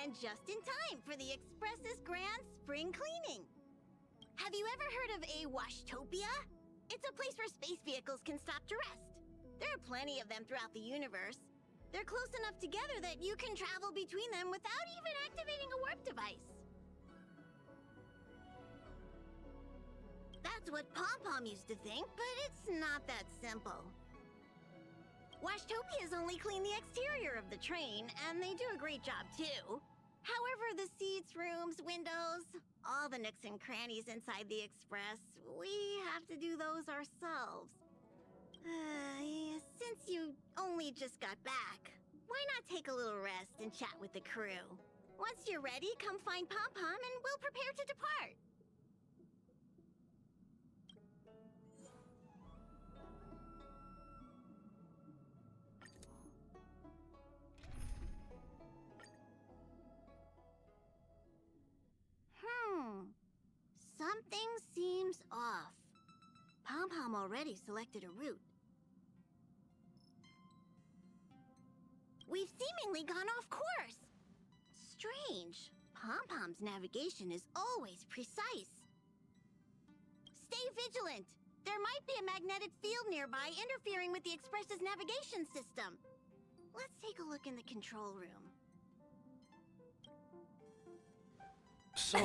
And just in time for the Express's grand spring cleaning. Have you ever heard of a Washtopia? It's a place where space vehicles can stop to rest. There are plenty of them throughout the universe. They're close enough together that you can travel between them without even activating a warp device. That's what Pom-Pom used to think, but it's not that simple. Washtopias only clean the exterior of the train, and they do a great job too. However, the seats, rooms, windows, all the nooks and crannies inside the Express, we have to do those ourselves. Since you only just got back, why not take a little rest and chat with the crew? Once you're ready, come find Pom-Pom and we'll prepare to depart. Something seems off. Pom-Pom already selected a route. We've seemingly gone off course. Strange. Pom-Pom's navigation is always precise. Stay vigilant. There might be a magnetic field nearby interfering with the Express's navigation system. Let's take a look in the control room. So...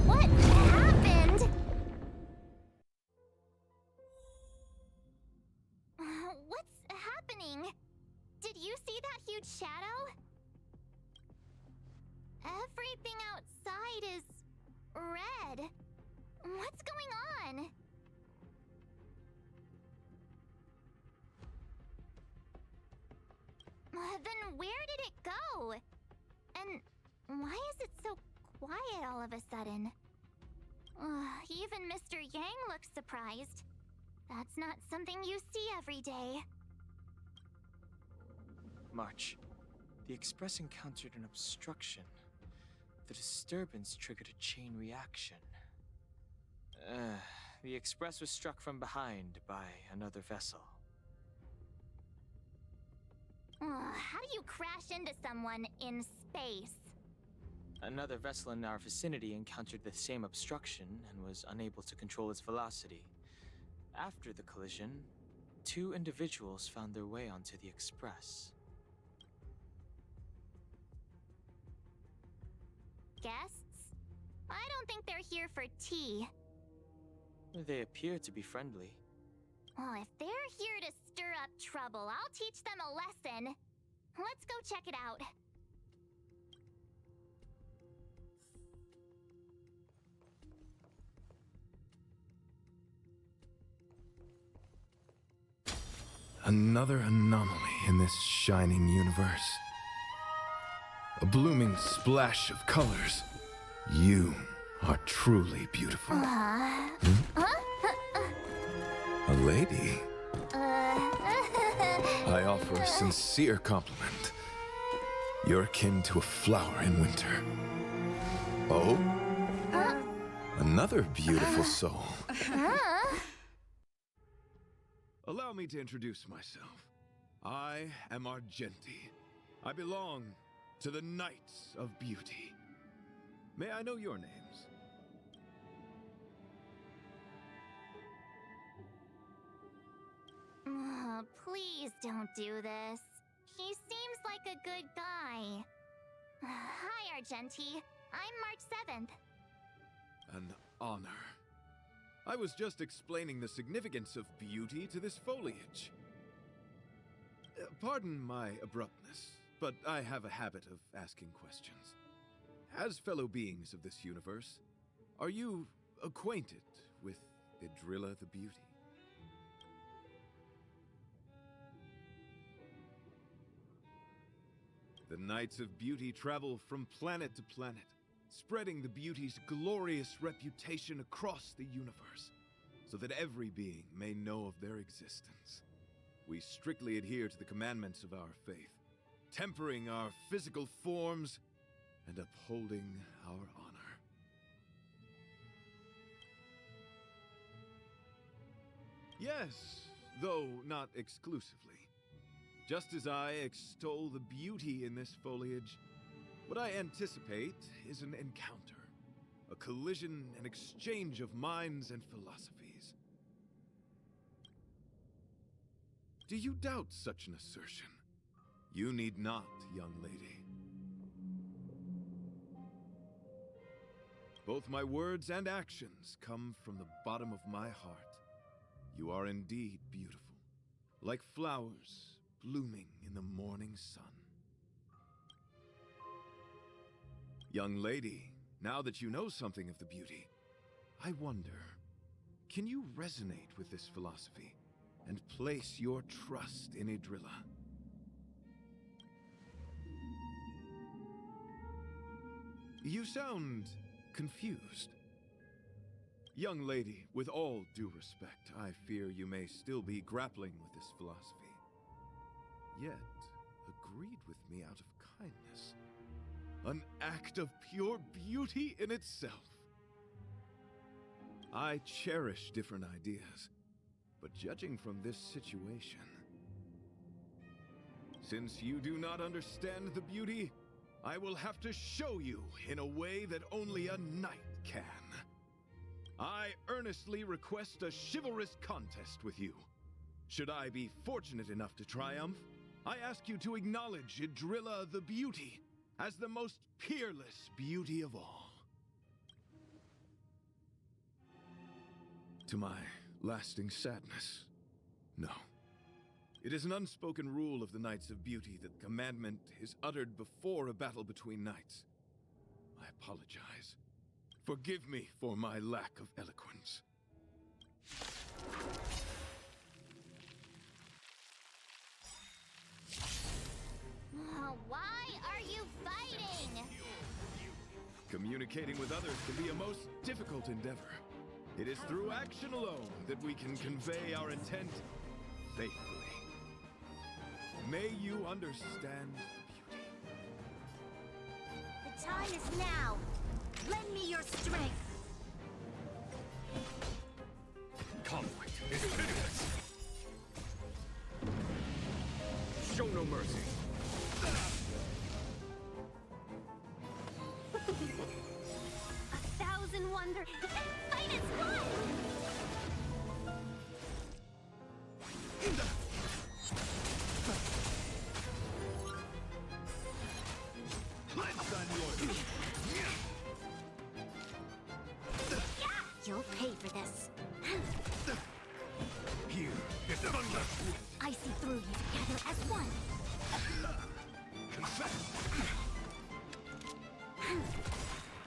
What happened? What's happening? Did you see that huge shadow? Everything outside is red. What's going on? Then where did it go? And why is it so quiet all of a sudden? Even Mr. Yang looks surprised. That's not something you see every day. March, the Express encountered an obstruction. The disturbance triggered a chain reaction. The Express was struck from behind by another vessel. How do you crash into someone in space? Another vessel in our vicinity encountered the same obstruction and was unable to control its velocity. After the collision, 2 individuals found their way onto the Express. Guests? I don't think they're here for tea. They appear to be friendly. Well, if they're here to stir up trouble, I'll teach them a lesson. Let's go check it out. Another anomaly in this shining universe. A blooming splash of colors. You are truly beautiful. A lady? I offer a sincere compliment. You're akin to a flower in winter. Oh? Another beautiful soul. Allow me to introduce myself. I am Argenti. I belong to the Knights of Beauty. May I know your names? Please don't do this. He seems like a good guy. Hi, Argenti. I'm March 7th. An honor. I was just explaining the significance of beauty to this foliage. Pardon my abruptness, but I have a habit of asking questions. As fellow beings of this universe, are you acquainted with Idrilla the Beauty? The Knights of Beauty travel from planet to planet, spreading the beauty's glorious reputation across the universe, so that every being may know of their existence. We strictly adhere to the commandments of our faith, tempering our physical forms and upholding our honor. Yes, though not exclusively. Just as I extol the beauty in this foliage, what I anticipate is an encounter, a collision and exchange of minds and philosophies. Do you doubt such an assertion? You need not, young lady. Both my words and actions come from the bottom of my heart. You are indeed beautiful, like flowers blooming in the morning sun. Young lady, now that you know something of the beauty, I wonder, can you resonate with this philosophy and place your trust in Idrilla? You sound confused. Young lady, with all due respect, I fear you may still be grappling with this philosophy. Yet, agreed with me out of kindness. An act of pure beauty in itself. I cherish different ideas, but judging from this situation, since you do not understand the beauty, I will have to show you in a way that only a knight can. I earnestly request a chivalrous contest with you. Should I be fortunate enough to triumph, I ask you to acknowledge Idrilla the Beauty as the most peerless beauty of all. To my lasting sadness, no. It is an unspoken rule of the Knights of Beauty that the commandment is uttered before a battle between knights. I apologize. Forgive me for my lack of eloquence. Why are you fighting? Communicating with others can be a most difficult endeavor. It is through action alone that we can convey our intent faithfully. May you understand beauty. The time is now. Lend me your strength. Conflict is pitiless. Show no mercy. 1,000 wonders. Fight is one! You'll pay for this. Here is the thunder. I see through you together as one. Confess.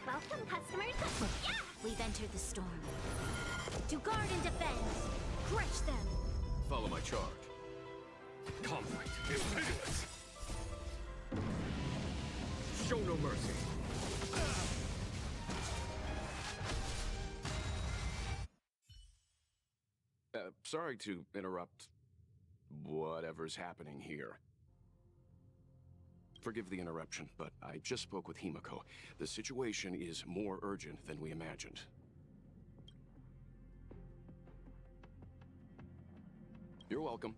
Welcome, customers. We've entered the storm. To guard and defend. Crush them. Follow my charge. Conflict is pitiless. Show no mercy. Sorry to interrupt whatever's happening here. Forgive the interruption, but I just spoke with Himiko. The situation is more urgent than we imagined. You're welcome.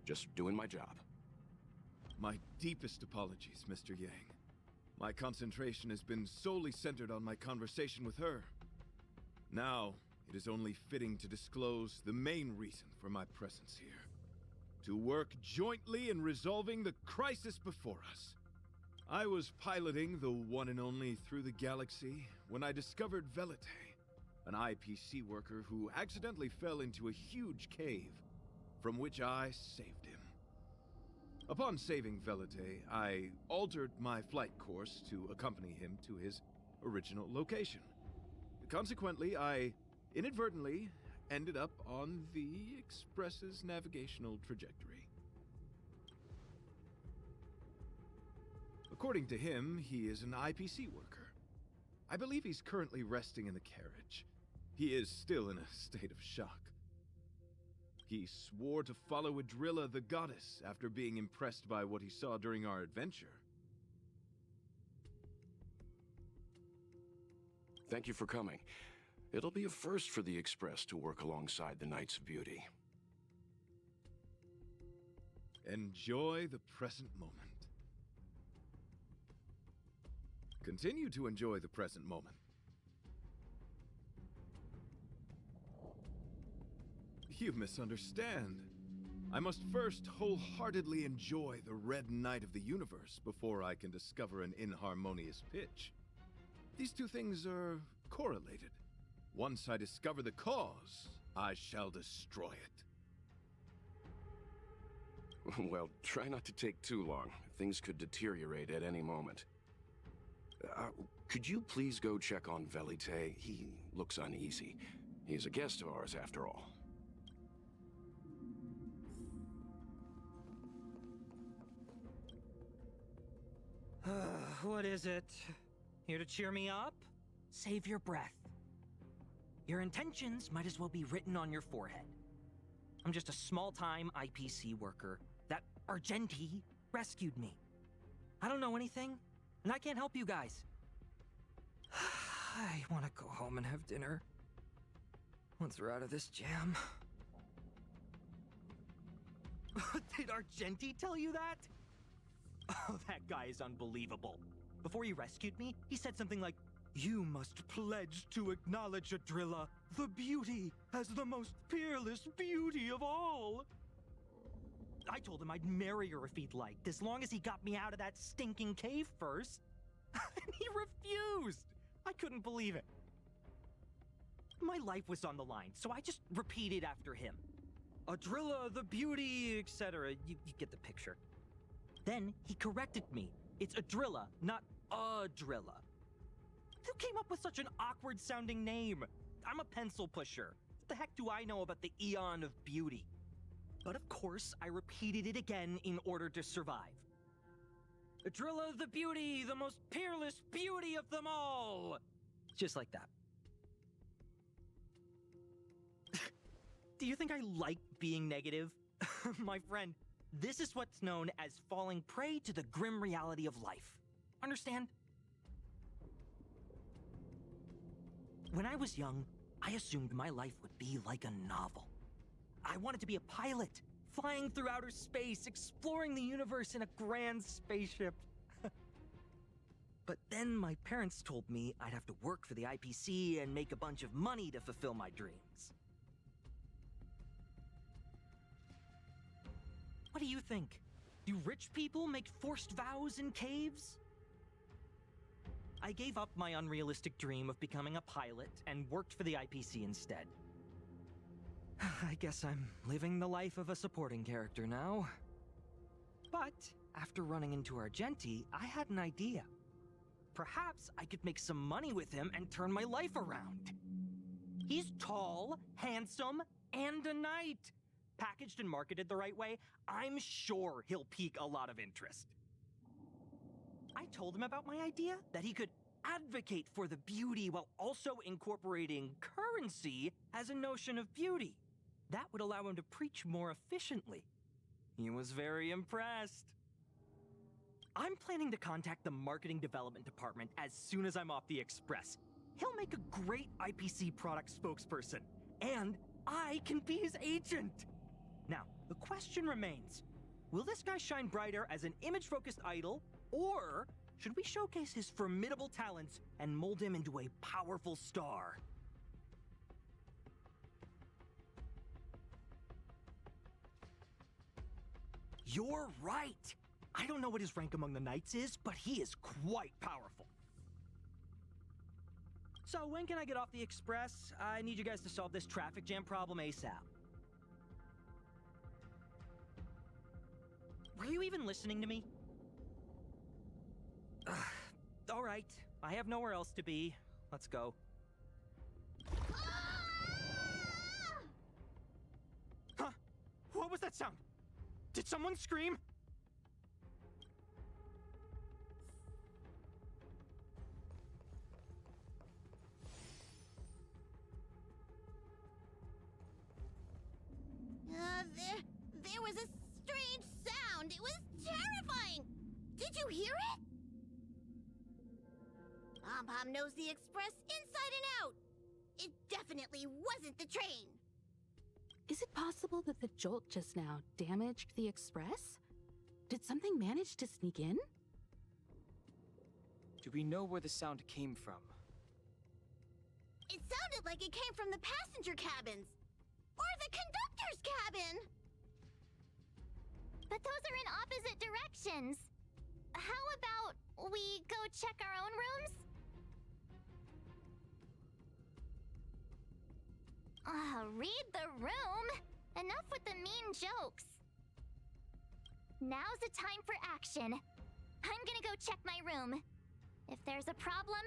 Just doing my job. My deepest apologies, Mr. Yang. My concentration has been solely centered on my conversation with her. Now, it is only fitting to disclose the main reason for my presence here. To work jointly in resolving the crisis before us. I was piloting the one and only through the galaxy when I discovered Velite, an IPC worker who accidentally fell into a huge cave, from which I saved him. Upon saving Velite, I altered my flight course to accompany him to his original location. Consequently, I inadvertently ended up on the Express's navigational trajectory. According to him, he is an IPC worker. I believe he's currently resting in the carriage. He is still in a state of shock. He swore to follow Idrilla the goddess after being impressed by what he saw during our adventure. Thank you for coming. It'll be a first for the Express to work alongside the Knights of Beauty. Enjoy the present moment. Continue to enjoy the present moment. You misunderstand. I must first wholeheartedly enjoy the red night of the universe before I can discover an inharmonious pitch. These two things are correlated. Once I discover the cause, I shall destroy it. Well, try not to take too long. Things could deteriorate at any moment. Could you please go check on Velite? He looks uneasy. He's a guest of ours, after all. What is it? Here to cheer me up? Save your breath. Your intentions might as well be written on your forehead. I'm just a small-time IPC worker. That Argenti rescued me. I don't know anything, and I can't help you guys. I want to go home and have dinner. Once we're out of this jam. Did Argenti tell you that? Oh, that guy is unbelievable. Before he rescued me, he said something like, "You must pledge to acknowledge Adrilla, the beauty, as the most peerless beauty of all." I told him I'd marry her if he'd liked, as long as he got me out of that stinking cave first. And he refused! I couldn't believe it. My life was on the line, so I just repeated after him. Adrilla, the beauty, etc. You get the picture. Then he corrected me. It's Adrilla, not Adrilla. Who came up with such an awkward-sounding name? I'm a pencil pusher. What the heck do I know about the Eon of Beauty? But of course, I repeated it again in order to survive. Adrilla the beauty, the most peerless beauty of them all! Just like that. Do you think I like being negative? My friend, this is what's known as falling prey to the grim reality of life. Understand? When I was young, I assumed my life would be like a novel. I wanted to be a pilot, flying through outer space, exploring the universe in a grand spaceship. But then my parents told me I'd have to work for the IPC and make a bunch of money to fulfill my dreams. What do you think? Do rich people make forced vows in caves? I gave up my unrealistic dream of becoming a pilot and worked for the IPC instead. I guess I'm living the life of a supporting character now. But after running into Argenti, I had an idea. Perhaps I could make some money with him and turn my life around. He's tall, handsome, and a knight. Packaged and marketed the right way, I'm sure he'll pique a lot of interest. I told him about my idea, that he could advocate for the beauty while also incorporating currency as a notion of beauty. That would allow him to preach more efficiently. He was very impressed. I'm planning to contact the marketing development department as soon as I'm off the Express. He'll make a great IPC product spokesperson, and I can be his agent. Now, the question remains, will this guy shine brighter as an image-focused idol, or should we showcase his formidable talents and mold him into a powerful star? You're right! I don't know what his rank among the knights is, but he is quite powerful. So when can I get off the Express? I need you guys to solve this traffic jam problem ASAP. Were you even listening to me? All right, I have nowhere else to be. Let's go. Huh? What was that sound? Did someone scream? There was a strange sound. It was terrifying. Did you hear it? Pom-Pom knows the Express inside and out. It definitely wasn't the train. Is it possible that the jolt just now damaged the express? Did something manage to sneak in? Do we know where the sound came from? It sounded like it came from the passenger cabins. Or the conductor's cabin! But those are in opposite directions. How about we go check our own rooms? Read the room! Enough with the mean jokes. Now's the time for action. I'm gonna go check my room. If there's a problem,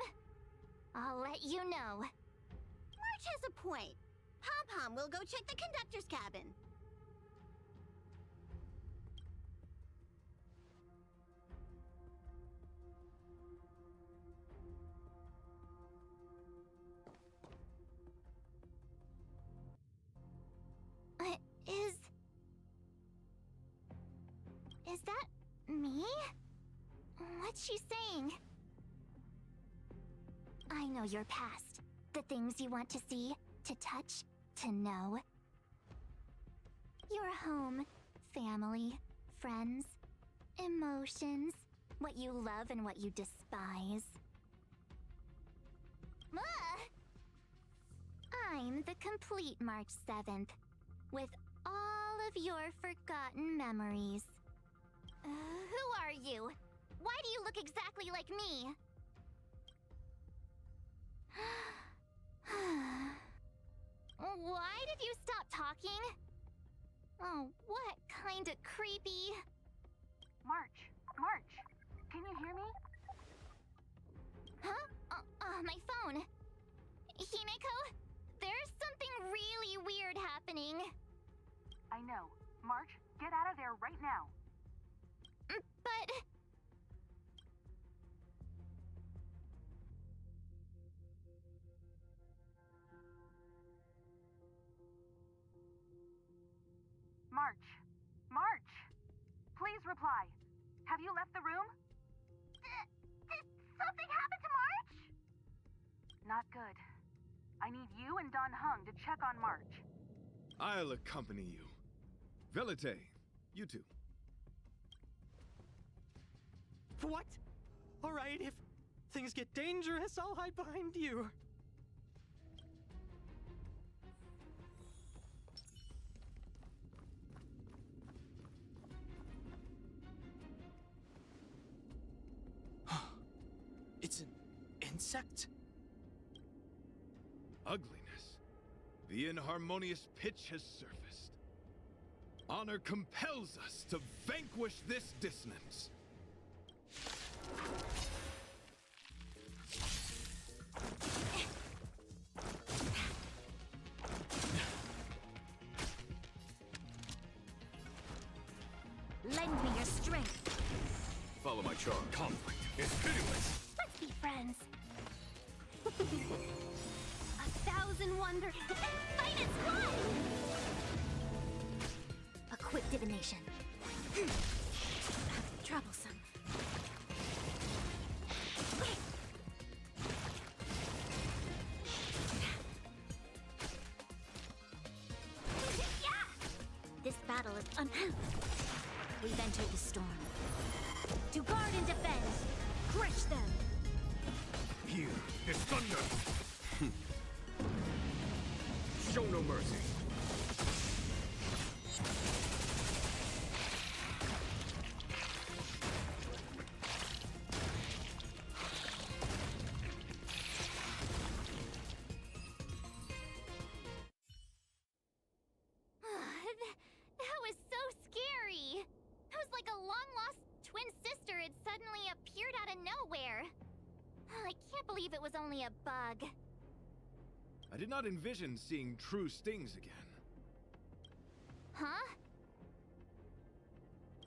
I'll let you know. March has a point. Pom-Pom will go check the conductor's cabin. Is that me? What's she saying? I know your past. The things you want to see, to touch, to know. Your home, family, friends, emotions, what you love and what you despise. I'm the complete March 7th, with all of your forgotten memories. Who are you? Why do you look exactly like me? Why did you stop talking? Oh, what kind of creepy... March, can you hear me? Huh? My phone. Himeko, there's something really weird happening. I know. March, get out of there right now. But... March! Please reply. Have you left the room? Did something happen to March? Not good. I need you and Don Hung to check on March. I'll accompany you. Velite, you two. What? Alright, if things get dangerous, I'll hide behind you. It's an insect? Ugliness. The inharmonious pitch has surfaced. Honor compels us to vanquish this dissonance. Lend me your strength. Follow my charm. Conflict is pitiless. Let's be friends. 1,000 wonders and fight as one! A quick divination. Troublesome. This battle is unhealthy. We've entered the storm. To guard and defend, crush them! Here is thunder. Show no mercy. That was so scary! It was like a long-lost twin sister had suddenly appeared out of nowhere. I can't believe it was only a bug. I did not envision seeing true stings again. Huh?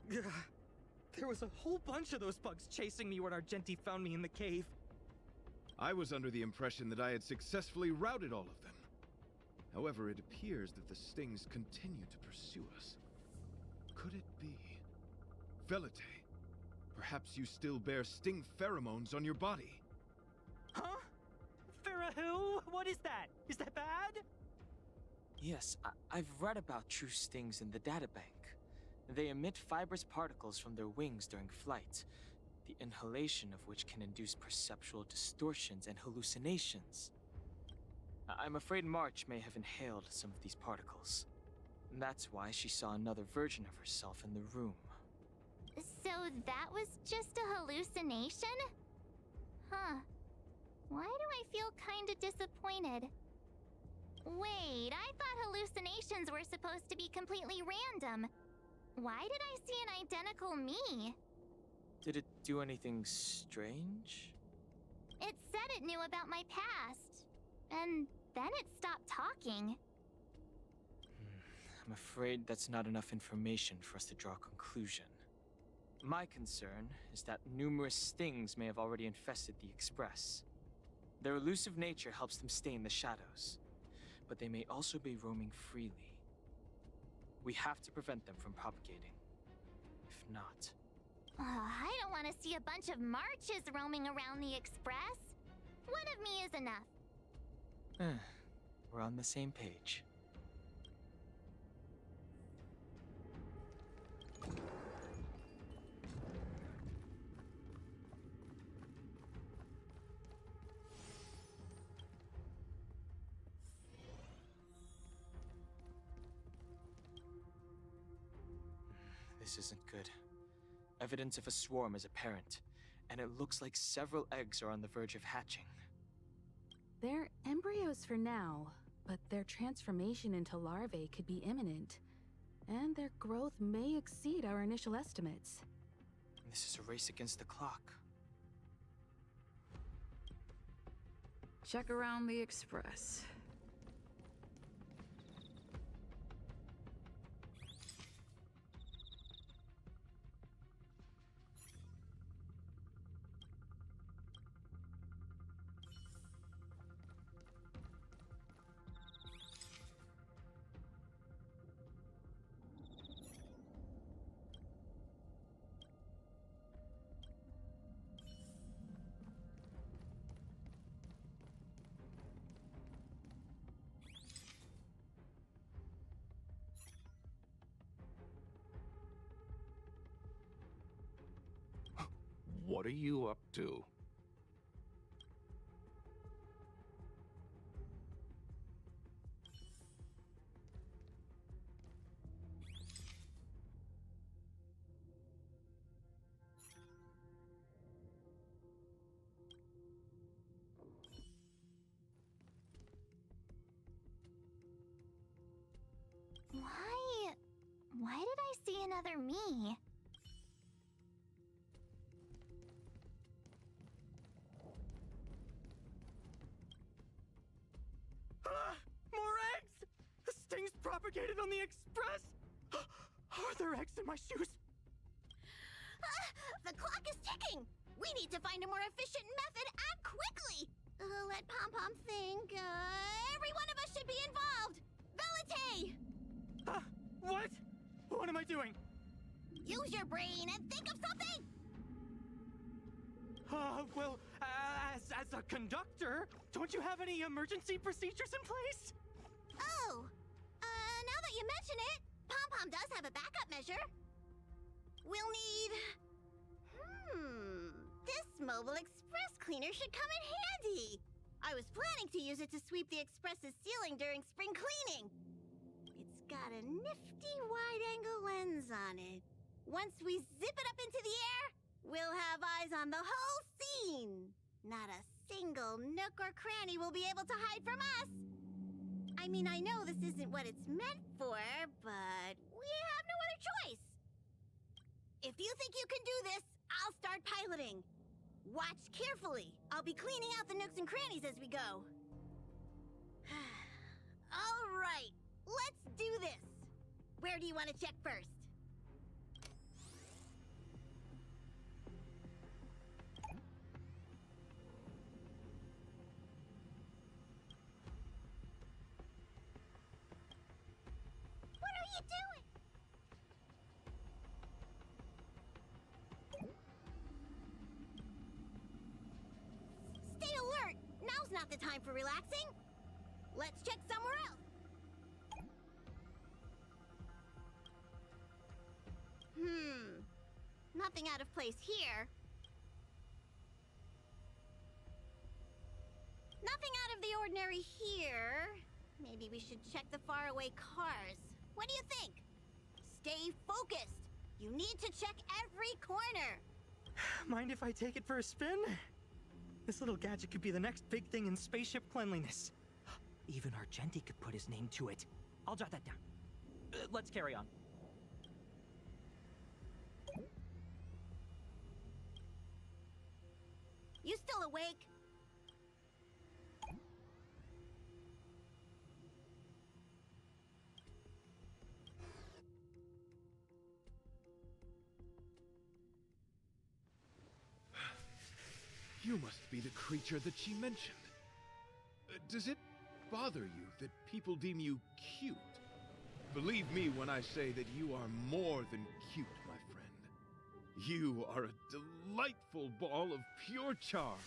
There was a whole bunch of those bugs chasing me when Argenti found me in the cave. I was under the impression that I had successfully routed all of them. However, it appears that the stings continue to pursue us. Could it be? Velite, perhaps you still bear sting pheromones on your body. Huh? Farah who? What is that? Is that bad? Yes, I've read about true stings in the databank. They emit fibrous particles from their wings during flight, the inhalation of which can induce perceptual distortions and hallucinations. I'm afraid March may have inhaled some of these particles. That's why she saw another version of herself in the room. So that was just a hallucination? Huh. Why do I feel kinda disappointed? Wait, I thought hallucinations were supposed to be completely random. Why did I see an identical me? Did it do anything strange? It said it knew about my past. And then it stopped talking. I'm afraid that's not enough information for us to draw a conclusion. My concern is that numerous stings may have already infested the Express. Their elusive nature helps them stay in the shadows, but they may also be roaming freely. We have to prevent them from propagating. If not... I don't want to see a bunch of marches roaming around the Express. One of me is enough. We're on the same page. This isn't good. Evidence of a swarm is apparent, and it looks like several eggs are on the verge of hatching. They're embryos for now, but their transformation into larvae could be imminent, and their growth may exceed our initial estimates. This is a race against the clock. Check around the Express. What are you up to? Why did I see another me? More eggs! The stings propagated on the Express! Are there eggs in my shoes? The clock is ticking! We need to find a more efficient method and quickly! Let Pom-Pom think. Every one of us should be involved! Velite! What? What am I doing? Use your brain and think of something! Well, as a conductor, don't you have any emergency procedures in place? Oh, now that you mention it, Pom-Pom does have a backup measure. We'll need... This mobile express cleaner should come in handy. I was planning to use it to sweep the express's ceiling during spring cleaning. It's got a nifty wide-angle lens on it. Once we zip it up into the air, we'll have eyes on the whole scene. Not a single nook or cranny will be able to hide from us. I mean, I know this isn't what it's meant for, but we have no other choice. If you think you can do this, I'll start piloting. Watch carefully. I'll be cleaning out the nooks and crannies as we go. All right, let's do this. Where do you want to check first? What are you doing? Stay alert! Now's not the time for relaxing. Let's check somewhere else. Nothing out of place here. Nothing out of the ordinary here. Maybe we should check the faraway cars. What do you think? Stay focused. You need to check every corner. Mind if I take it for a spin? This little gadget could be the next big thing in spaceship cleanliness. Even Argenti could put his name to it. I'll jot that down. Let's carry on. You still awake? You must be the creature that she mentioned. Does it bother you that people deem you cute? Believe me when I say that you are more than cute, my friend. You are a delightful ball of pure charm.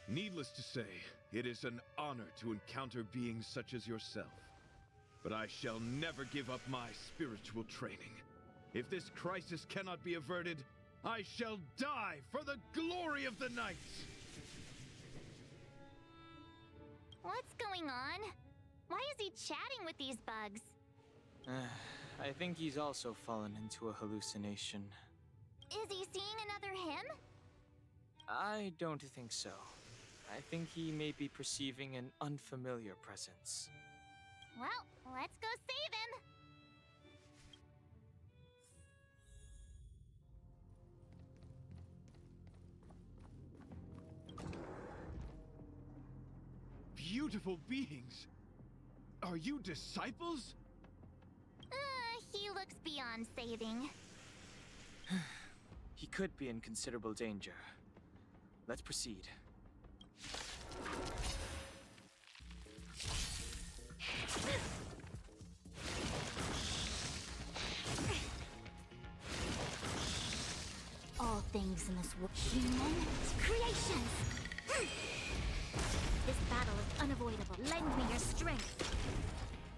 Needless to say, it is an honor to encounter beings such as yourself. But I shall never give up my spiritual training. If this crisis cannot be averted, I shall die for the glory of the night! What's going on? Why is he chatting with these bugs? I think he's also fallen into a hallucination. Is he seeing another him? I don't think so. I think he may be perceiving an unfamiliar presence. Well, let's go save him! Beautiful beings! Are you disciples? He looks beyond saving. He could be in considerable danger. Let's proceed. All things in this world, human creations! This battle is unavoidable. Lend me your strength.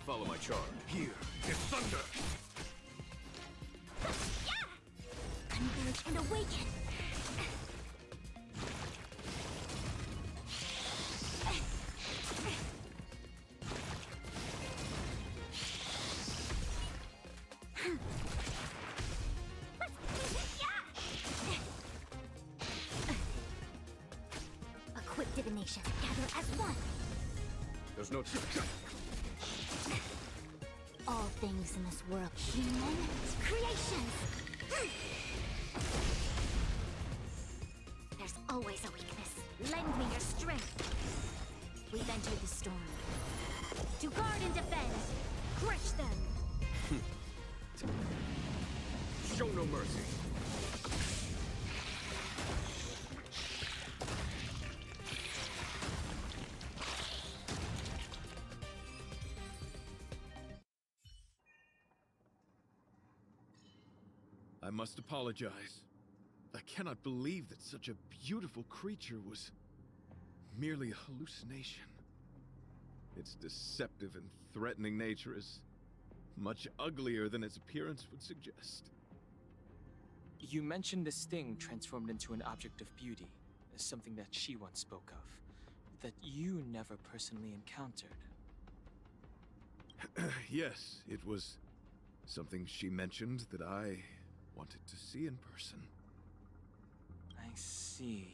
Follow my charm. Here is thunder! Converge and awaken. Equip divination. Gather as one. There's no time. All things in this world, human creations. There's always a weakness. Lend me your strength. We've entered the storm. To guard and defend. Crush them. Show no mercy. I must apologize. I cannot believe that such a beautiful creature was merely a hallucination. Its deceptive and threatening nature is much uglier than its appearance would suggest. You mentioned this thing transformed into an object of beauty, something that she once spoke of, that you never personally encountered. Yes, it was something she mentioned that I wanted to see in person. I see.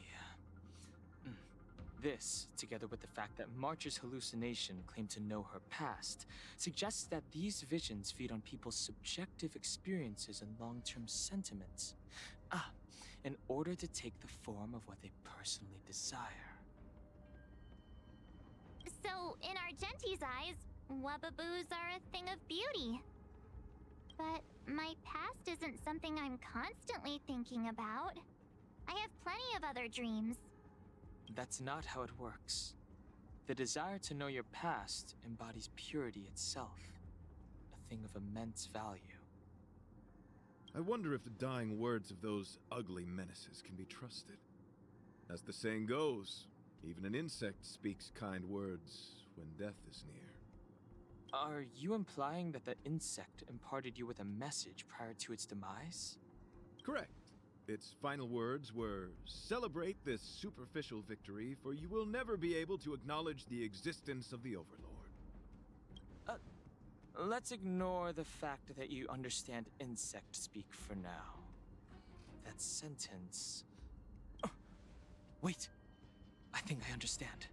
This, together with the fact that March's hallucination claimed to know her past, suggests that these visions feed on people's subjective experiences and long-term sentiments. In order to take the form of what they personally desire. So, in Argenti's eyes, Wubbaboos are a thing of beauty. But my past isn't something I'm constantly thinking about. I have plenty of other dreams. That's not how it works. The desire to know your past embodies purity itself, a thing of immense value. I wonder if the dying words of those ugly menaces can be trusted. As the saying goes, even an insect speaks kind words when death is near. Are you implying that the insect imparted you with a message prior to its demise? Correct. Its final words were, "Celebrate this superficial victory, for you will never be able to acknowledge the existence of the Overlord." Let's ignore the fact that you understand insect speak for now. That sentence... Oh, wait! I think I understand.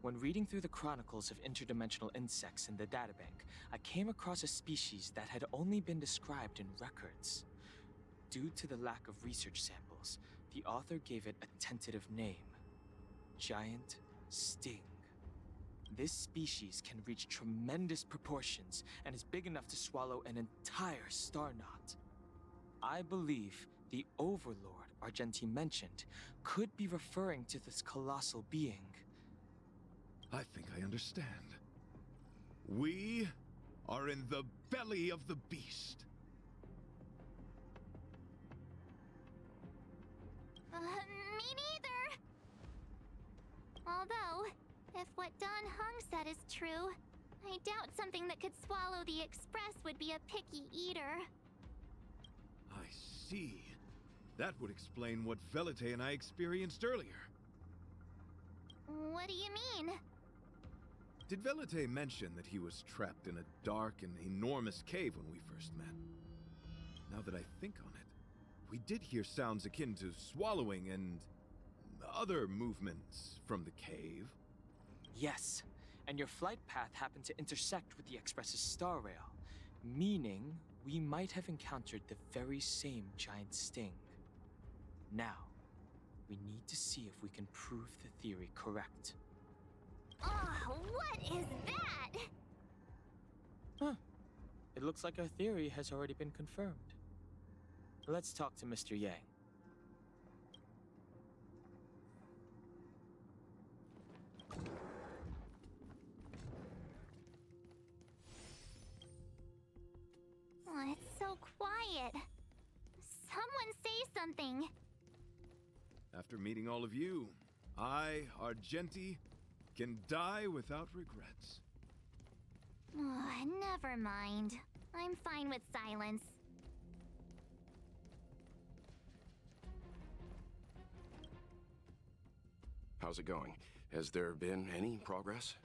When reading through the chronicles of interdimensional insects in the databank, I came across a species that had only been described in records. Due to the lack of research samples, the author gave it a tentative name: Giant Sting. This species can reach tremendous proportions and is big enough to swallow an entire star knot. I believe the Overlord Argenti mentioned could be referring to this colossal being. I think I understand. We are in the belly of the beast. Me neither! Although, if what Don Hung said is true, I doubt something that could swallow the Express would be a picky eater. I see. That would explain what Velite and I experienced earlier. What do you mean? Did Velite mention that he was trapped in a dark and enormous cave when we first met? Now that I think on it, we did hear sounds akin to swallowing and other movements from the cave. Yes, and your flight path happened to intersect with the Express's star rail, meaning we might have encountered the very same giant sting. Now, we need to see if we can prove the theory correct. Oh, what is that? Huh. It looks like our theory has already been confirmed. Let's talk to Mr. Yang. Oh, it's so quiet. Someone say something. After meeting all of you, I, Argenti, can die without regrets. Oh, never mind. I'm fine with silence. How's it going? Has there been any progress?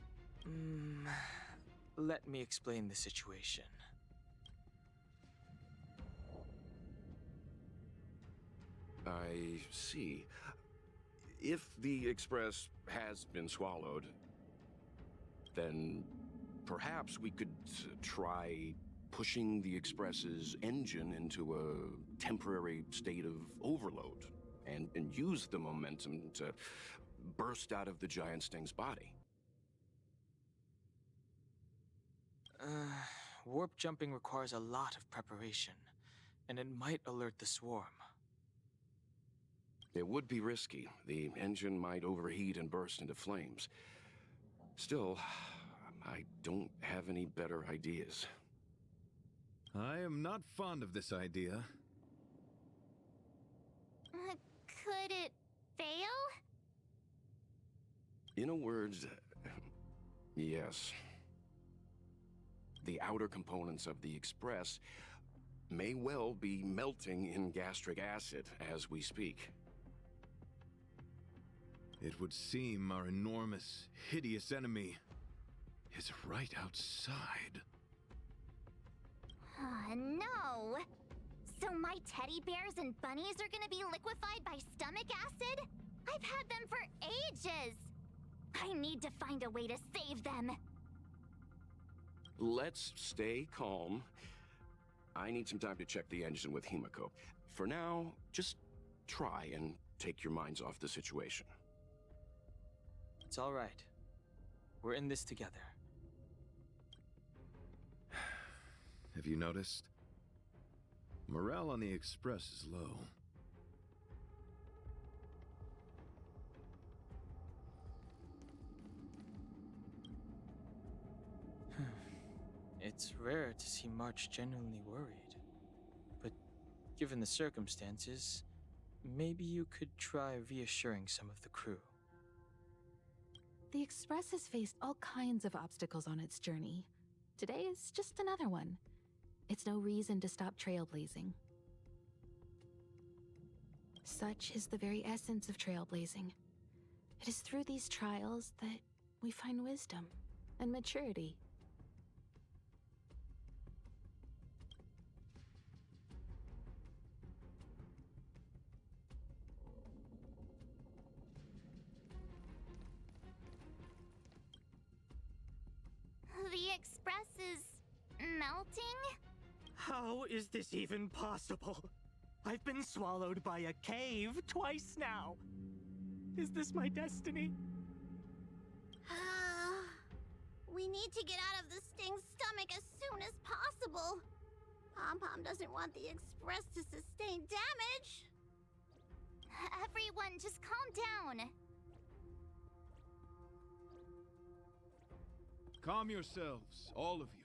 Let me explain the situation. I see. If the Express has been swallowed, then perhaps we could try pushing the Express's engine into a temporary state of overload and use the momentum to burst out of the giant sting's body. Warp jumping requires a lot of preparation, and it might alert the swarm. It would be risky. The engine might overheat and burst into flames. Still, I don't have any better ideas. I am not fond of this idea. Could it fail? In a word, yes. The outer components of the Express may well be melting in gastric acid as we speak. It would seem our enormous, hideous enemy is right outside. No! So my teddy bears and bunnies are gonna be liquefied by stomach acid? I've had them for ages! I need to find a way to save them. Let's stay calm. I need some time to check the engine with Himiko. For now, just try and take your minds off the situation. It's all right. We're in this together. Have you noticed? Morale on the Express is low. It's rare to see March genuinely worried. But given the circumstances, maybe you could try reassuring some of the crew. The Express has faced all kinds of obstacles on its journey. Today is just another one. It's no reason to stop trailblazing. Such is the very essence of trailblazing. It is through these trials that we find wisdom and maturity. The Express is melting? How is this even possible? I've been swallowed by a cave twice now. Is this my destiny? We need to get out of the Sting's stomach as soon as possible. Pom-Pom doesn't want the Express to sustain damage. Everyone, just calm down. Calm yourselves, all of you.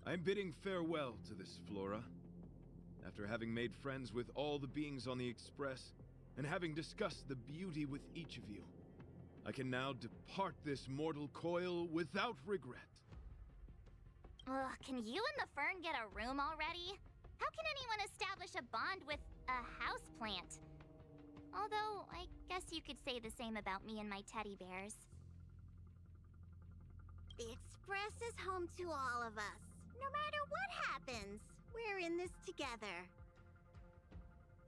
I'm bidding farewell to this Flora. After having made friends with all the beings on the Express, and having discussed the beauty with each of you, I can now depart this mortal coil without regret. Ugh, can you and the Fern get a room already? How can anyone establish a bond with a houseplant? Although, I guess you could say the same about me and my teddy bears. The Express is home to all of us. No matter what happens, we're in this together.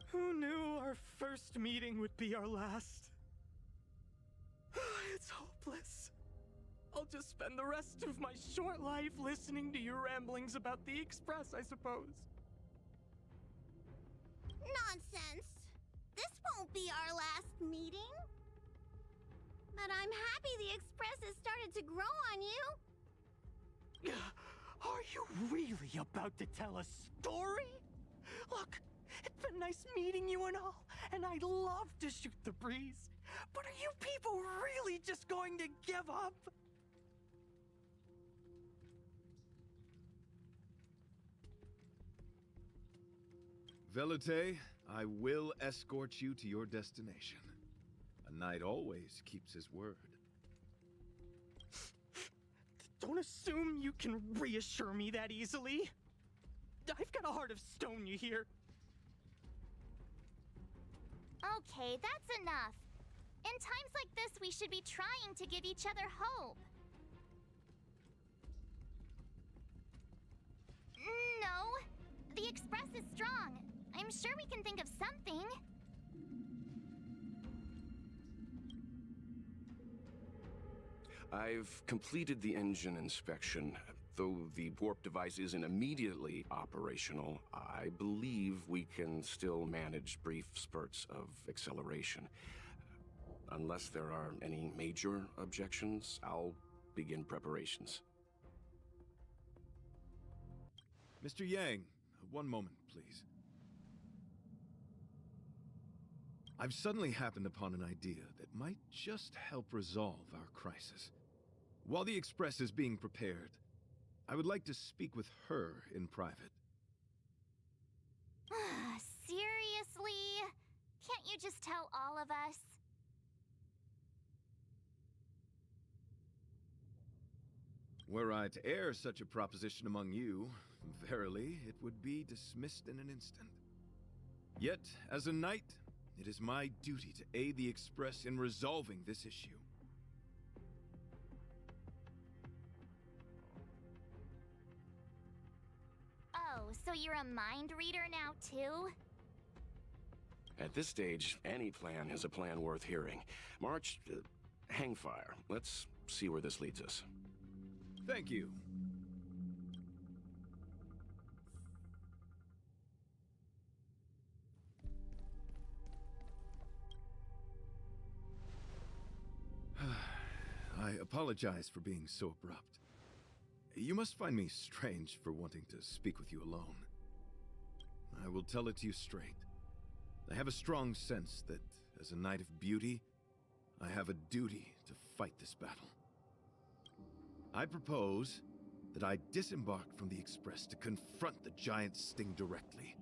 Who knew our first meeting would be our last? It's hopeless. I'll just spend the rest of my short life listening to your ramblings about the Express, I suppose. Nonsense. This won't be our last meeting. But I'm happy the Express has started to grow on you. Are you really about to tell a story? Look, it's been nice meeting you and all, and I'd love to shoot the breeze. But are you people really just going to give up? Velite, I will escort you to your destination. A knight always keeps his word. Don't assume you can reassure me that easily. I've got a heart of stone, you hear? Okay, that's enough. In times like this, we should be trying to give each other hope. No, the Express is strong. I'm sure we can think of something. I've completed the engine inspection. Though the warp device isn't immediately operational, I believe we can still manage brief spurts of acceleration. Unless there are any major objections, I'll begin preparations. Mr. Yang, one moment, please. I've suddenly happened upon an idea that might just help resolve our crisis. While the Express is being prepared, I would like to speak with her in private. Seriously? Can't you just tell all of us? Were I to air such a proposition among you, verily, it would be dismissed in an instant. Yet, as a knight, it is my duty to aid the Express in resolving this issue. Oh, so you're a mind reader now, too? At this stage, any plan is a plan worth hearing. March, hang fire. Let's see where this leads us. Thank you. I apologize for being so abrupt. You must find me strange for wanting to speak with you alone. I will tell it to you straight. I have a strong sense that, as a knight of beauty, I have a duty to fight this battle. I propose that I disembark from the Express to confront the giant Sting directly.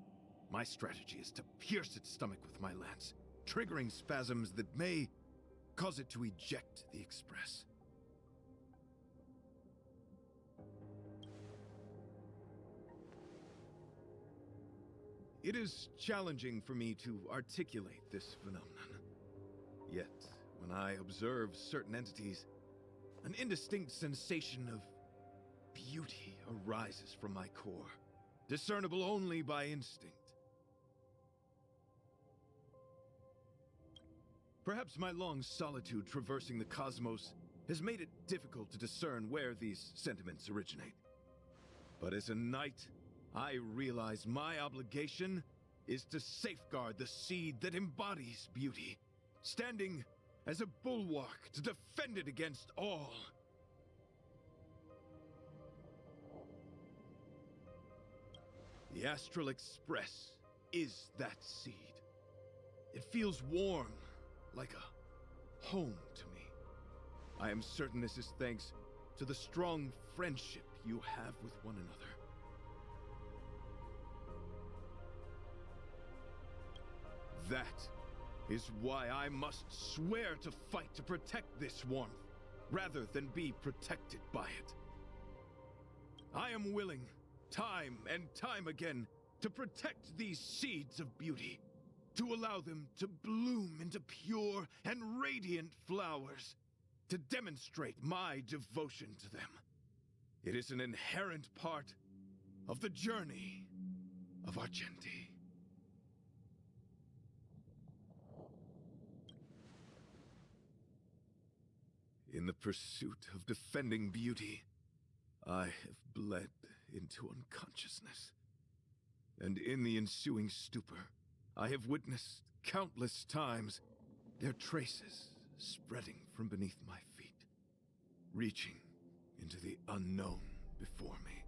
My strategy is to pierce its stomach with my lance, triggering spasms that may cause it to eject the Express. It is challenging for me to articulate this phenomenon. Yet, when I observe certain entities, an indistinct sensation of beauty arises from my core, discernible only by instinct. Perhaps my long solitude traversing the cosmos has made it difficult to discern where these sentiments originate. But as a knight, I realize my obligation is to safeguard the seed that embodies beauty, standing as a bulwark to defend it against all. The Astral Express is that seed. It feels warm, like a home to me. I am certain this is thanks to the strong friendship you have with one another. That is why I must swear to fight to protect this warmth, rather than be protected by it. I am willing, time and time again, to protect these seeds of beauty, to allow them to bloom into pure and radiant flowers, to demonstrate my devotion to them. It is an inherent part of the journey of Argenti. In the pursuit of defending beauty, I have bled into unconsciousness. And in the ensuing stupor, I have witnessed countless times their traces spreading from beneath my feet, reaching into the unknown before me.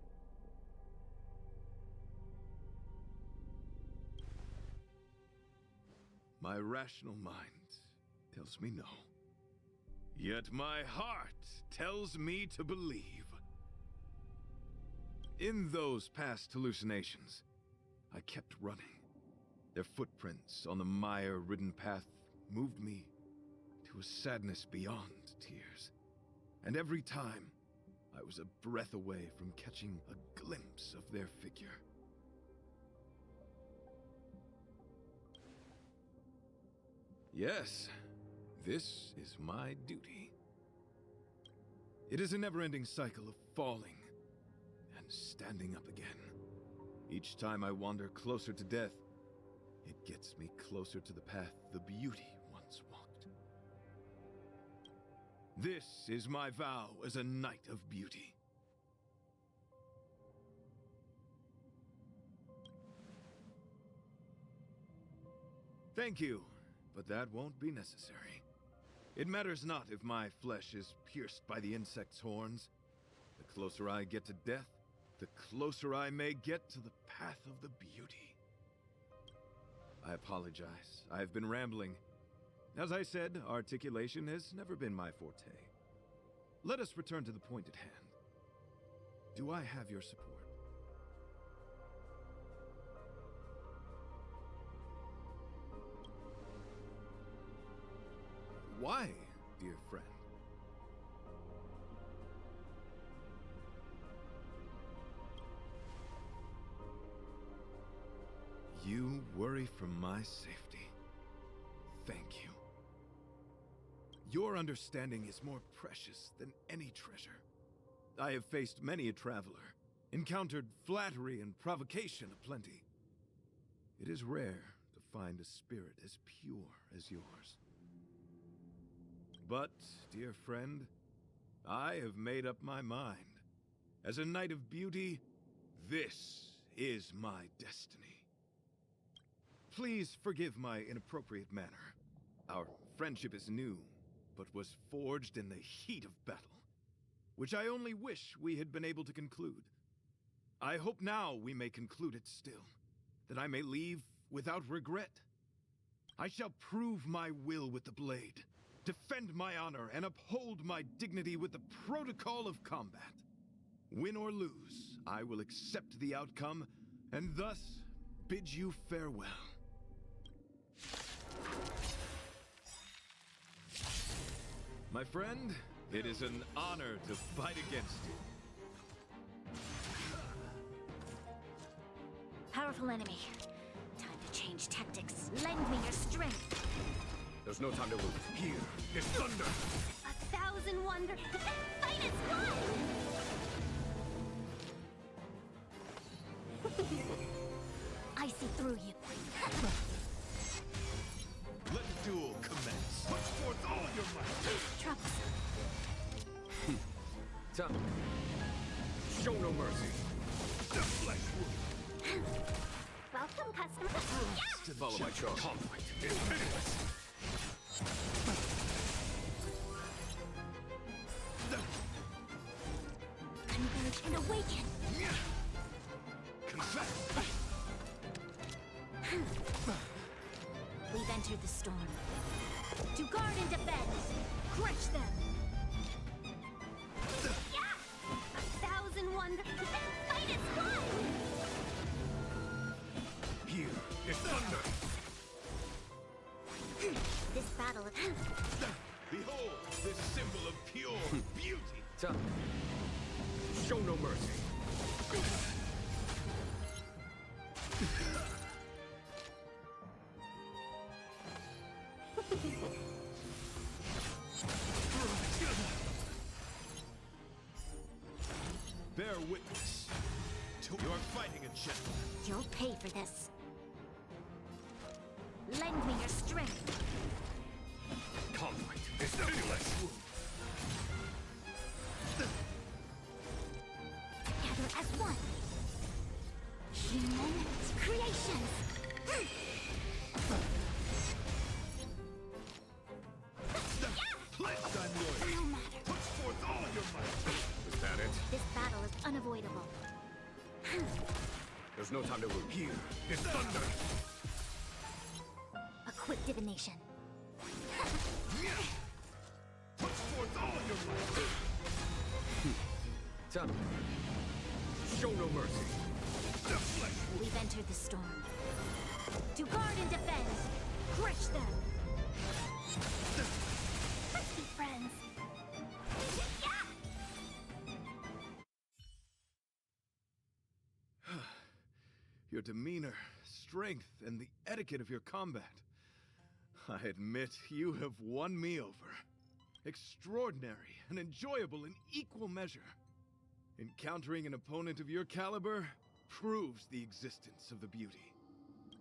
My rational mind tells me no. Yet my heart tells me to believe. In those past hallucinations, I kept running. Their footprints on the mire-ridden path moved me to a sadness beyond tears. And every time, I was a breath away from catching a glimpse of their figure. Yes, this is my duty. It is a never-ending cycle of falling and standing up again. Each time I wander closer to death, it gets me closer to the path the beauty once walked. This is my vow as a knight of beauty. Thank you, but that won't be necessary. It matters not if my flesh is pierced by the insect's horns. The closer I get to death, the closer I may get to the path of the beauty. I apologize. I've been rambling. As I said, articulation has never been my forte. Let us return to the point at hand. Do I have your support? Why, dear friend? You worry for my safety. Thank you. Your understanding is more precious than any treasure. I have faced many a traveler, encountered flattery and provocation aplenty. It is rare to find a spirit as pure as yours. But, dear friend, I have made up my mind. As a knight of beauty, this is my destiny. Please forgive my inappropriate manner. Our friendship is new, but was forged in the heat of battle, which I only wish we had been able to conclude. I hope now we may conclude it still, that I may leave without regret. I shall prove my will with the blade, defend my honor, and uphold my dignity with the protocol of combat. Win or lose, I will accept the outcome, and thus bid you farewell. My friend, it is an honor to fight against you. Powerful enemy. Time to change tactics. Lend me your strength. There's no time to lose. Here is thunder! 1,000 wonders. Fight is one! I see through you. Let the duel commence. Put forth all your might. Troublesome. Time. Show no mercy. The flesh wound. Welcome, customer. Yeah! Follow my charge. Conflict is pitiless. Converge and awaken. Confess. We've entered the storm. To guard and defend. Crush them. Yeah! 1,000 wonders. Fight is one! Here is thunder. This battle is... Behold, this symbol of pure beauty. Time. Show no mercy. Bear witness to your fighting a gentleman. You'll pay for this. Lend me your strength. Conflict is pitiless. Together as one. Human creations. Pledged I'm yours. No matter. Put forth all your might. Is that it? This battle is unavoidable. There's no time to lose. Here is thunder. A quick divination. Put forth all your might. Time. Show no mercy. The flesh wound. We've entered the storm. To guard and defend. Crush them. Let's be friends. Your demeanor, strength, and the etiquette of your combat. I admit you have won me over. Extraordinary and enjoyable in equal measure. Encountering an opponent of your caliber proves the existence of the beauty.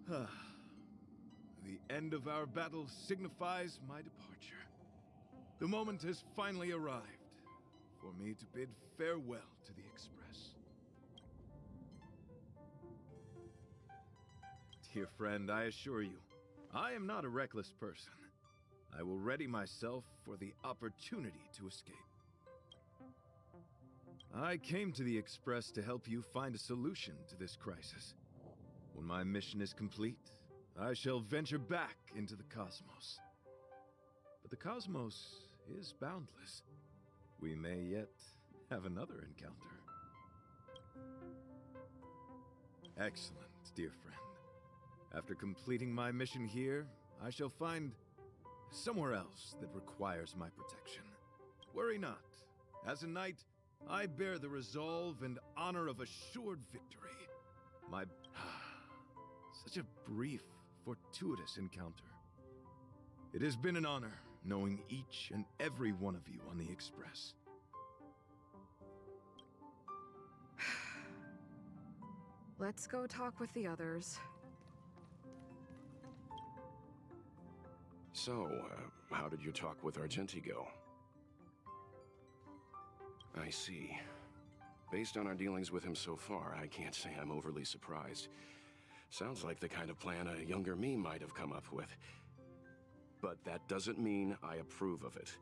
The end of our battle signifies my departure. The moment has finally arrived for me to bid farewell to the Express. Dear friend, I assure you, I am not a reckless person. I will ready myself for the opportunity to escape. I came to the Express to help you find a solution to this crisis. When my mission is complete, I shall venture back into the cosmos. But the cosmos is boundless. We may yet have another encounter. Excellent, dear friend. After completing my mission here, I shall find somewhere else that requires my protection. Worry not. As a knight, I bear the resolve and honor of assured victory. My... such a brief, fortuitous encounter. It has been an honor knowing each and every one of you on the Express. Let's go talk with the others. So, how did your talk with Argenti go? I see. Based on our dealings with him so far, I can't say I'm overly surprised. Sounds like the kind of plan a younger me might have come up with. But that doesn't mean I approve of it.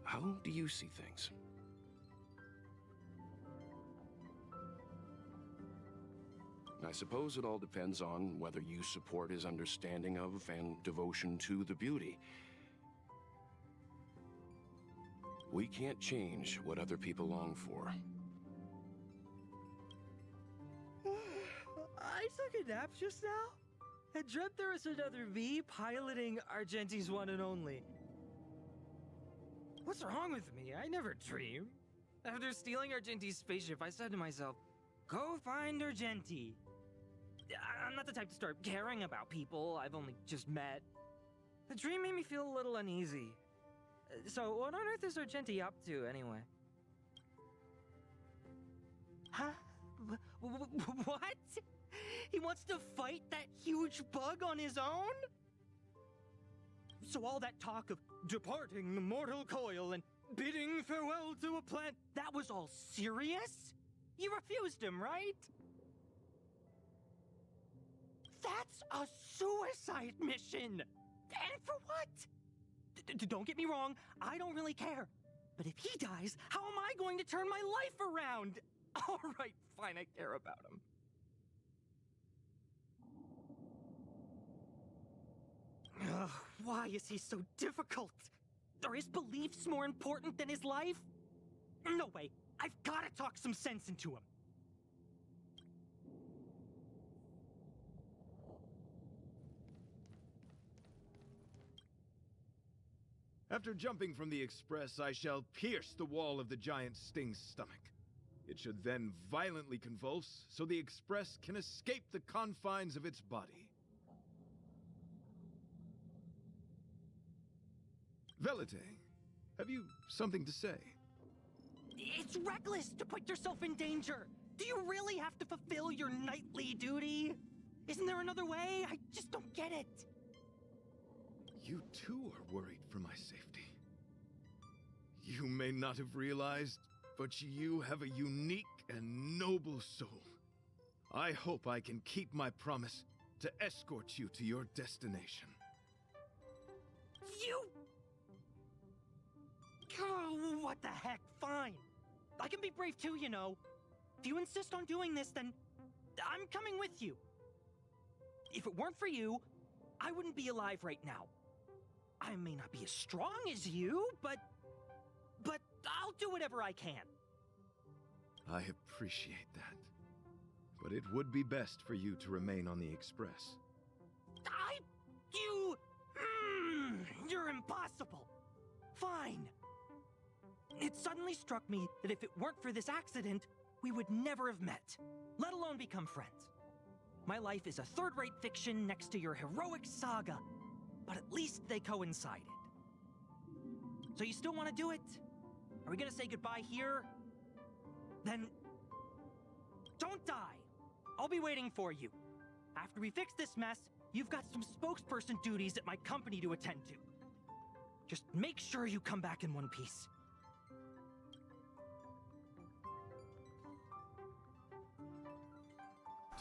How do you see things? I suppose it all depends on whether you support his understanding of and devotion to the beauty. We can't change what other people long for. I took a nap just now and dreamt there was another me piloting Argenti's one and only. What's wrong with me? I never dream. After stealing Argenti's spaceship, I said to myself, go find Argenti. I'm not the type to start caring about people I've only just met. The dream made me feel a little uneasy. So, what on earth is Argenti up to, anyway? Huh? What? He wants to fight that huge bug on his own? So all that talk of departing the mortal coil and bidding farewell to a plant, that was all serious? You refused him, right? That's a suicide mission! And for what? Don't get me wrong, I don't really care. But if he dies, how am I going to turn my life around? All right, fine, I care about him. Ugh, why is he so difficult? Are his beliefs more important than his life? No way, I've gotta talk some sense into him. After jumping from the express, I shall pierce the wall of the giant sting's stomach. It should then violently convulse, so the express can escape the confines of its body. Velite, have you something to say? It's reckless to put yourself in danger! Do you really have to fulfill your knightly duty? Isn't there another way? I just don't get it. You too are worried for my safety. You may not have realized, but you have a unique and noble soul. I hope I can keep my promise to escort you to your destination. You... Oh, what the heck? Fine. I can be brave too, you know. If you insist on doing this, then I'm coming with you. If it weren't for you, I wouldn't be alive right now. I may not be as strong as you, but I'll do whatever I can. I appreciate that. But it would be best for you to remain on the Express. You're impossible. Fine. It suddenly struck me that if it weren't for this accident, we would never have met, let alone become friends. My life is a third-rate fiction next to your heroic saga, but at least they coincided. So you still want to do it? Are we gonna say goodbye here? Then don't die. I'll be waiting for you. After we fix this mess, you've got some spokesperson duties at my company to attend to. Just make sure you come back in one piece.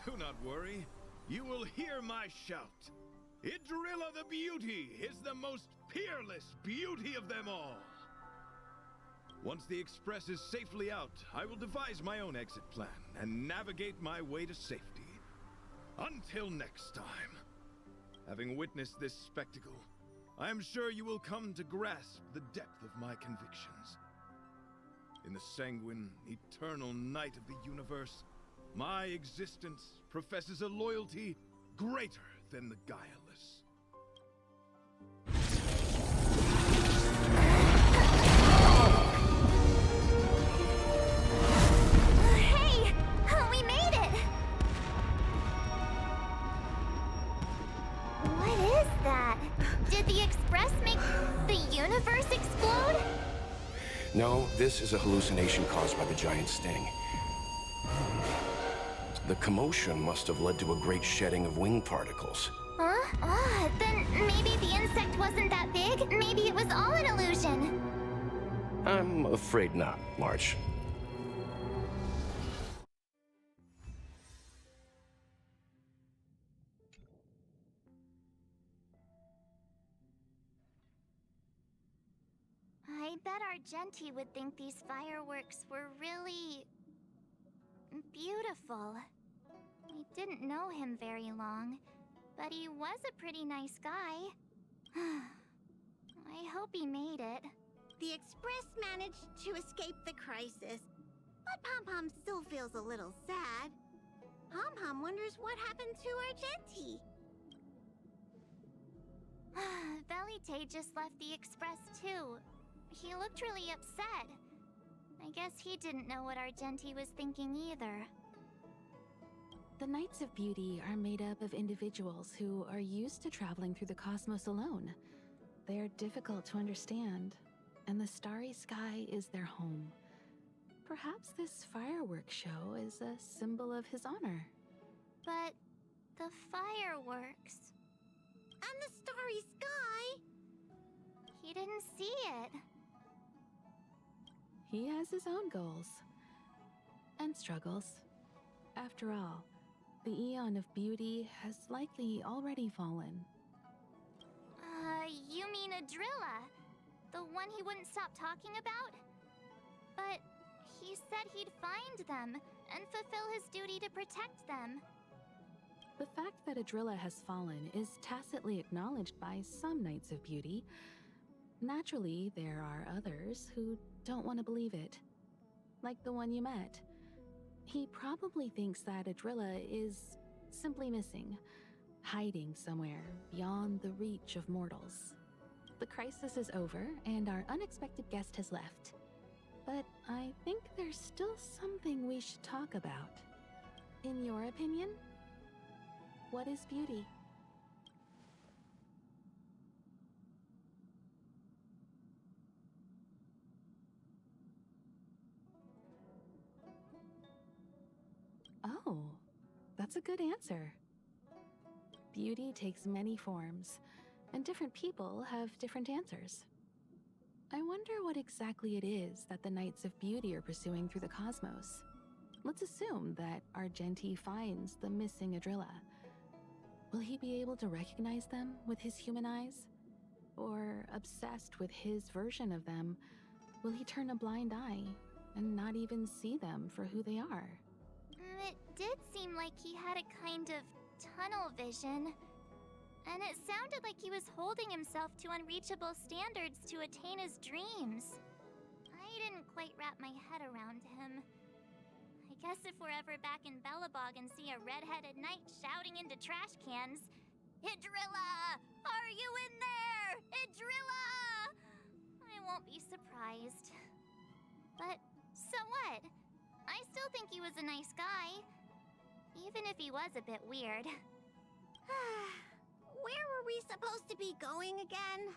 Do not worry. You will hear my shout. Idrilla the Beauty is the most peerless beauty of them all. Once the Express is safely out, I will devise my own exit plan and navigate my way to safety. Until next time. Having witnessed this spectacle, I am sure you will come to grasp the depth of my convictions. In the sanguine, eternal night of the universe, my existence professes a loyalty greater than the guileless. Hey! We made it! What is that? Did the Express make the universe explode? No, this is a hallucination caused by the giant sting. The commotion must have led to a great shedding of wing particles. Huh? Then maybe the insect wasn't that big? Maybe it was all an illusion? I'm afraid not, March. I bet Argenti would think these fireworks were really... beautiful. We didn't know him very long, but he was a pretty nice guy. I hope he made it. The Express managed to escape the crisis, but Pom-Pom still feels a little sad. Pom-Pom wonders what happened to Argenti. Velite just left the Express too. he looked really upset. I guess he didn't know what Argenti was thinking either. The Knights of Beauty are made up of individuals who are used to traveling through the cosmos alone. They are difficult to understand, and the starry sky is their home. Perhaps this fireworks show is a symbol of his honor. But the fireworks... And the starry sky! He didn't see it. He has his own goals. And struggles. After all, the Eon of Beauty has likely already fallen. You mean Adrilla? The one he wouldn't stop talking about? But he said he'd find them and fulfill his duty to protect them. The fact that Adrilla has fallen is tacitly acknowledged by some Knights of Beauty. Naturally, there are others who don't want to believe it. Like the one you met. He probably thinks that Adrilla is simply missing, hiding somewhere beyond the reach of mortals. The crisis is over, and our unexpected guest has left. But I think there's still something we should talk about. In your opinion, what is beauty? Oh, that's a good answer. Beauty takes many forms, and different people have different answers. I wonder what exactly it is that the Knights of Beauty are pursuing through the cosmos. Let's assume that Argenti finds the missing Adrilla. Will he be able to recognize them with his human eyes? Or, obsessed with his version of them, will he turn a blind eye and not even see them for who they are? It did seem like he had a kind of tunnel vision. And it sounded like he was holding himself to unreachable standards to attain his dreams. I didn't quite wrap my head around him. I guess if we're ever back in Belobog and see a red-headed knight shouting into trash cans, "Idrilla! Are you in there? Idrilla!" I won't be surprised. But so what? I still think he was a nice guy. Even if he was a bit weird. Where were we supposed to be going again?